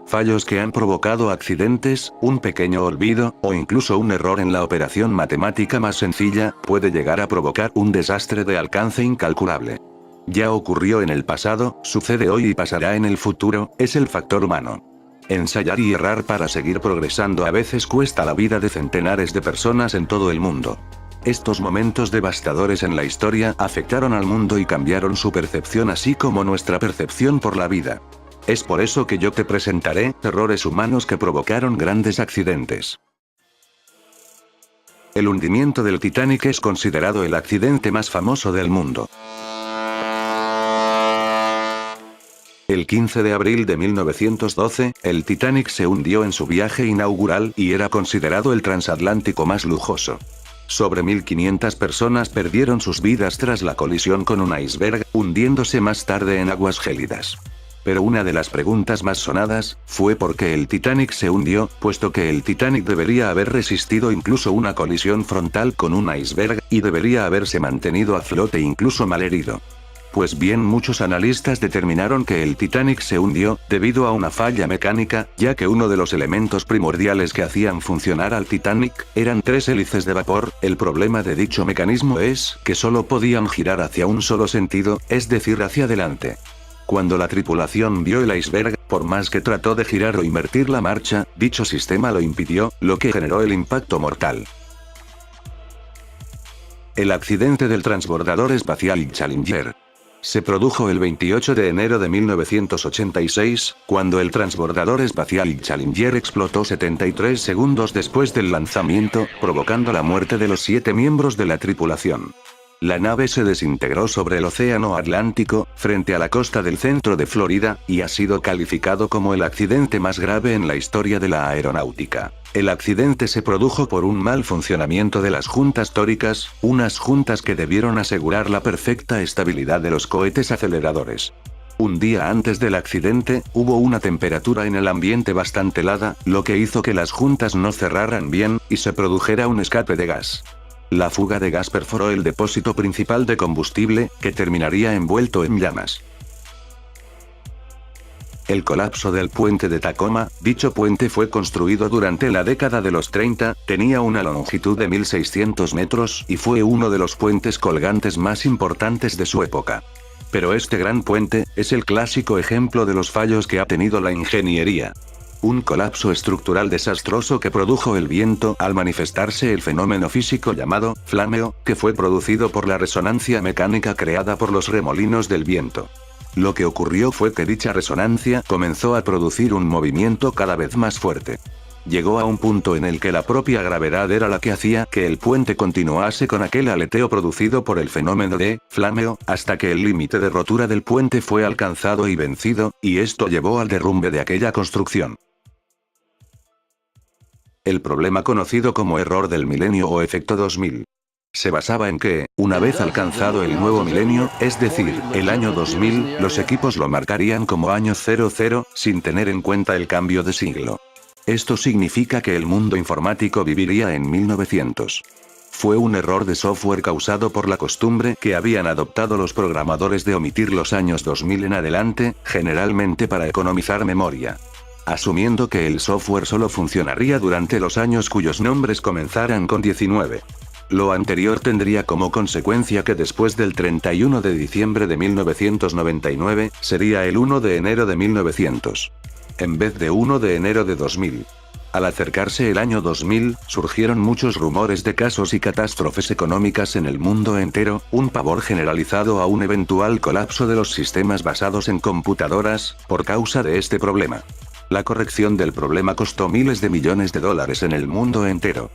fallos que han provocado accidentes, un pequeño olvido, o incluso un error en la operación matemática más sencilla, puede llegar a provocar un desastre de alcance incalculable. Ya ocurrió en el pasado, sucede hoy y pasará en el futuro, es el factor humano. Ensayar y errar para seguir progresando a veces cuesta la vida de centenares de personas en todo el mundo. Estos momentos devastadores en la historia afectaron al mundo y cambiaron su percepción así como nuestra percepción por la vida. Es por eso que yo te presentaré errores humanos que provocaron grandes accidentes. El hundimiento del Titanic es considerado el accidente más famoso del mundo. El 15 de abril de 1912, el Titanic se hundió en su viaje inaugural y era considerado el transatlántico más lujoso. Sobre 1.500 personas perdieron sus vidas tras la colisión con un iceberg, hundiéndose más tarde en aguas gélidas. Pero una de las preguntas más sonadas fue por qué el Titanic se hundió, puesto que el Titanic debería haber resistido incluso una colisión frontal con un iceberg, y debería haberse mantenido a flote incluso malherido. Pues bien, muchos analistas determinaron que el Titanic se hundió debido a una falla mecánica, ya que uno de los elementos primordiales que hacían funcionar al Titanic eran 3 hélices de vapor. El problema de dicho mecanismo es que solo podían girar hacia un solo sentido, es decir, hacia adelante. Cuando la tripulación vio el iceberg, por más que trató de girar o invertir la marcha, dicho sistema lo impidió, lo que generó el impacto mortal. El accidente del transbordador espacial Challenger se produjo el 28 de enero de 1986, cuando el transbordador espacial Challenger explotó 73 segundos después del lanzamiento, provocando la muerte de los 7 miembros de la tripulación. La nave se desintegró sobre el Océano Atlántico, frente a la costa del centro de Florida, y ha sido calificado como el accidente más grave en la historia de la aeronáutica. El accidente se produjo por un mal funcionamiento de las juntas tóricas, unas juntas que debieron asegurar la perfecta estabilidad de los cohetes aceleradores. Un día antes del accidente, hubo una temperatura en el ambiente bastante helada, lo que hizo que las juntas no cerraran bien, y se produjera un escape de gas. La fuga de gas perforó el depósito principal de combustible, que terminaría envuelto en llamas. El colapso del puente de Tacoma. Dicho puente fue construido durante la década de los 30, tenía una longitud de 1.600 metros y fue uno de los puentes colgantes más importantes de su época. Pero este gran puente es el clásico ejemplo de los fallos que ha tenido la ingeniería. Un colapso estructural desastroso que produjo el viento al manifestarse el fenómeno físico llamado flameo, que fue producido por la resonancia mecánica creada por los remolinos del viento. Lo que ocurrió fue que dicha resonancia comenzó a producir un movimiento cada vez más fuerte. Llegó a un punto en el que la propia gravedad era la que hacía que el puente continuase con aquel aleteo producido por el fenómeno de flameo, hasta que el límite de rotura del puente fue alcanzado y vencido, y esto llevó al derrumbe de aquella construcción. El problema conocido como error del milenio o efecto 2000. Se basaba en que, una vez alcanzado el nuevo milenio, es decir, el año 2000, los equipos lo marcarían como año 00, sin tener en cuenta el cambio de siglo. Esto significa que el mundo informático viviría en 1900. Fue un error de software causado por la costumbre que habían adoptado los programadores de omitir los años 2000 en adelante, generalmente para economizar memoria. Asumiendo que el software solo funcionaría durante los años cuyos nombres comenzaran con 19. Lo anterior tendría como consecuencia que después del 31 de diciembre de 1999, sería el 1 de enero de 1900. En vez de 1 de enero de 2000. Al acercarse el año 2000, surgieron muchos rumores de casos y catástrofes económicas en el mundo entero, un pavor generalizado a un eventual colapso de los sistemas basados en computadoras, por causa de este problema. La corrección del problema costó miles de millones de dólares en el mundo entero.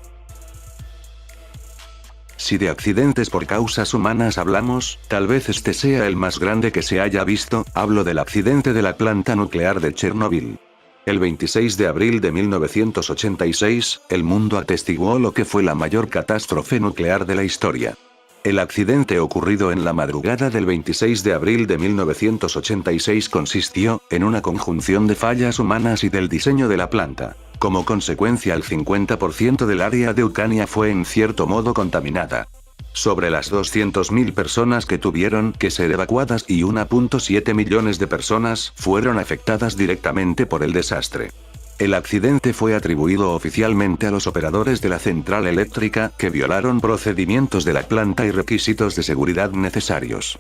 Si de accidentes por causas humanas hablamos, tal vez este sea el más grande que se haya visto. Hablo del accidente de la planta nuclear de Chernobyl. El 26 de abril de 1986, el mundo atestiguó lo que fue la mayor catástrofe nuclear de la historia. El accidente ocurrido en la madrugada del 26 de abril de 1986 consistió en una conjunción de fallas humanas y del diseño de la planta. Como consecuencia, el 50% del área de Ucrania fue en cierto modo contaminada. Sobre las 200.000 personas que tuvieron que ser evacuadas y 1.7 millones de personas fueron afectadas directamente por el desastre. El accidente fue atribuido oficialmente a los operadores de la central eléctrica, que violaron procedimientos de la planta y requisitos de seguridad necesarios.